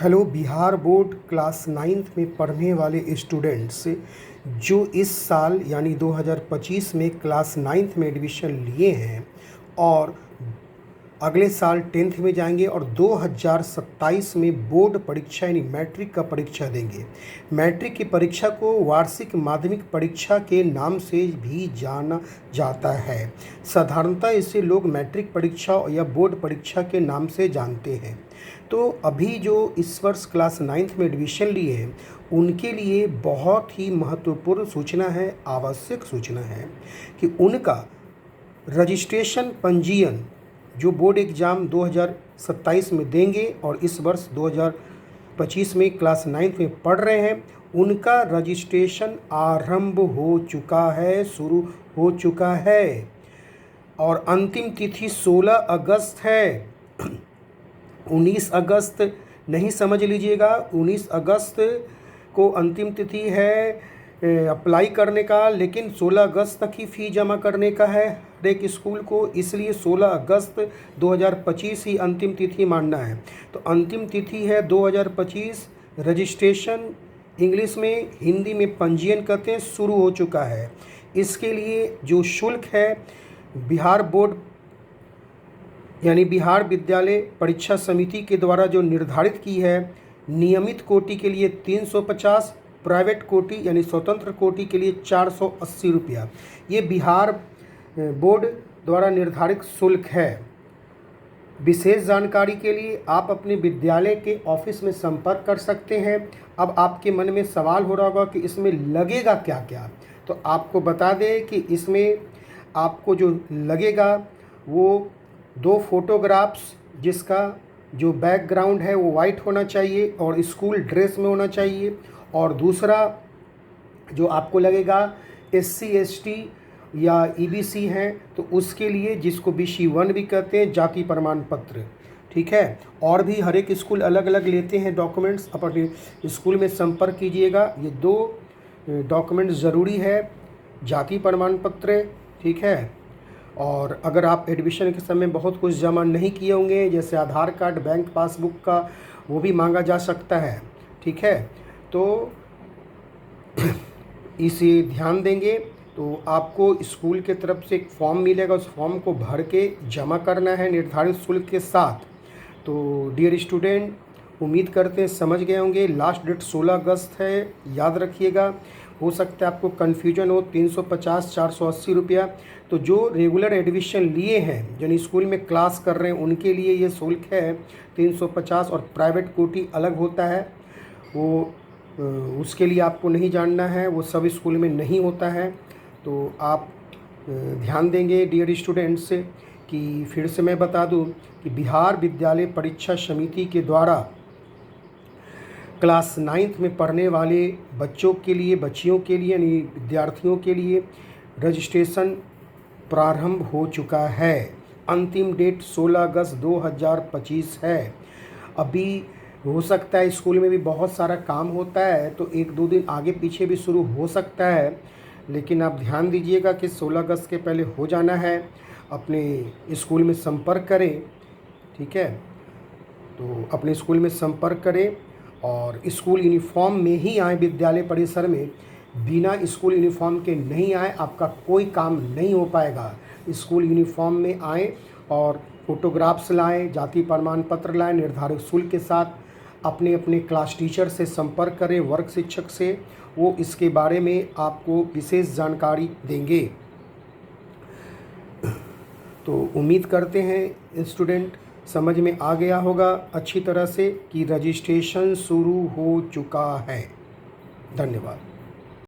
Hello Bihar board class 9th में पढ़ने वाले स्टूडेंट्स जो इस साल यानी 2025 में क्लास 9th में एडमिशन लिए हैं और अगले साल 10th में जाएंगे और 2027 में बोर्ड परीक्षा यानी मैट्रिक का परीक्षा देंगे। मैट्रिक की परीक्षा को वार्षिक माध्यमिक परीक्षा के नाम से भी जाना जाता है। साधारणतः इसे लोग मैट्रिक परीक्षा या बोर्ड परीक्षा के नाम से जानते हैं। तो अभी जो इस वर्ष क्लास 9th में एडमिशन लिए हैं उनके लिए बहुत ही महत्वपूर्ण सूचना है, आवश्यक सूचना है कि उनका रजिस्ट्रेशन पंजीयन जो बोर्ड एग्ज़ाम 2027 में देंगे और इस वर्ष 2025 में क्लास 9th में पढ़ रहे हैं उनका रजिस्ट्रेशन आरंभ हो चुका है, शुरू हो चुका है और अंतिम तिथि 16 अगस्त है। 19 अगस्त नहीं समझ लीजिएगा, 19 अगस्त को अंतिम तिथि है अप्लाई करने का, लेकिन 16 अगस्त तक ही फ़ी जमा करने का है हर एक स्कूल को, इसलिए 16 अगस्त 2025 ही अंतिम तिथि मानना है। तो अंतिम तिथि है 2025। रजिस्ट्रेशन इंग्लिश में, हिंदी में पंजीयन कहते हैं, शुरू हो चुका है। इसके लिए जो शुल्क है बिहार बोर्ड यानी बिहार विद्यालय परीक्षा समिति के द्वारा जो निर्धारित की है, नियमित कोटि के लिए 350, प्राइवेट कोटि यानी स्वतंत्र कोटि के लिए 480 रुपया, ये बिहार बोर्ड द्वारा निर्धारित शुल्क है। विशेष जानकारी के लिए आप अपने विद्यालय के ऑफिस में संपर्क कर सकते हैं। अब आपके मन में सवाल हो रहा होगा कि इसमें लगेगा क्या क्या, तो आपको बता दें कि इसमें आपको जो लगेगा वो 2 फोटोग्राफ्स, जिसका जो बैकग्राउंड है वो वाइट होना चाहिए और स्कूल ड्रेस में होना चाहिए, और दूसरा जो आपको लगेगा SC ST या EBC हैं तो उसके लिए, जिसको BC1 भी कहते हैं, जाति प्रमाण पत्र, ठीक है। और भी हर एक स्कूल अलग अलग लेते हैं डॉक्यूमेंट्स, अपने स्कूल में संपर्क कीजिएगा। ये 2 डॉक्यूमेंट्स ज़रूरी है, जाति प्रमाण पत्र, ठीक है। और अगर आप एडमिशन के समय बहुत कुछ जमा नहीं किए होंगे, जैसे आधार कार्ड, बैंक पासबुक का, वो भी मांगा जा सकता है, ठीक है। तो इसे ध्यान देंगे। तो आपको स्कूल के तरफ से एक फॉर्म मिलेगा, उस फॉर्म को भर के जमा करना है निर्धारित शुल्क के साथ। तो डियर स्टूडेंट, उम्मीद करते हैं समझ गए होंगे। लास्ट डेट 16 अगस्त है, याद रखिएगा। हो सकता है आपको कन्फ्यूजन हो, 350 480 रुपया। तो जो रेगुलर एडमिशन लिए हैं, जो स्कूल में क्लास कर रहे हैं, उनके लिए ये शुल्क है 350, और प्राइवेट कोटि अलग होता है, वो उसके लिए आपको नहीं जानना है, वो सब स्कूल में नहीं होता है। तो आप ध्यान देंगे डियर स्टूडेंट्स कि फिर से मैं बता दूं कि बिहार विद्यालय परीक्षा समिति के द्वारा क्लास 9th में पढ़ने वाले बच्चों के लिए, बच्चियों के लिए यानी विद्यार्थियों के लिए रजिस्ट्रेशन प्रारंभ हो चुका है। अंतिम डेट 16 अगस्त 2025 है। अभी हो सकता है स्कूल में भी बहुत सारा काम होता है तो 1-2 दिन आगे पीछे भी शुरू हो सकता है, लेकिन आप ध्यान दीजिएगा कि 16 अगस्त के पहले हो जाना है। अपने स्कूल में संपर्क करें, ठीक है। तो अपने स्कूल में संपर्क करें और स्कूल यूनिफॉर्म में ही आए विद्यालय परिसर में, बिना स्कूल यूनिफॉर्म के नहीं आए, आपका कोई काम नहीं हो पाएगा। स्कूल यूनिफॉर्म में आएँ और फोटोग्राफ्स लाएं, जाति प्रमाण पत्र लाएं निर्धारित शुल्क के साथ। अपने अपने क्लास टीचर से संपर्क करें, वर्ग शिक्षक से, वो इसके बारे में आपको विशेष जानकारी देंगे। तो उम्मीद करते हैं स्टूडेंट समझ में आ गया होगा अच्छी तरह से कि रजिस्ट्रेशन शुरू हो चुका है। धन्यवाद।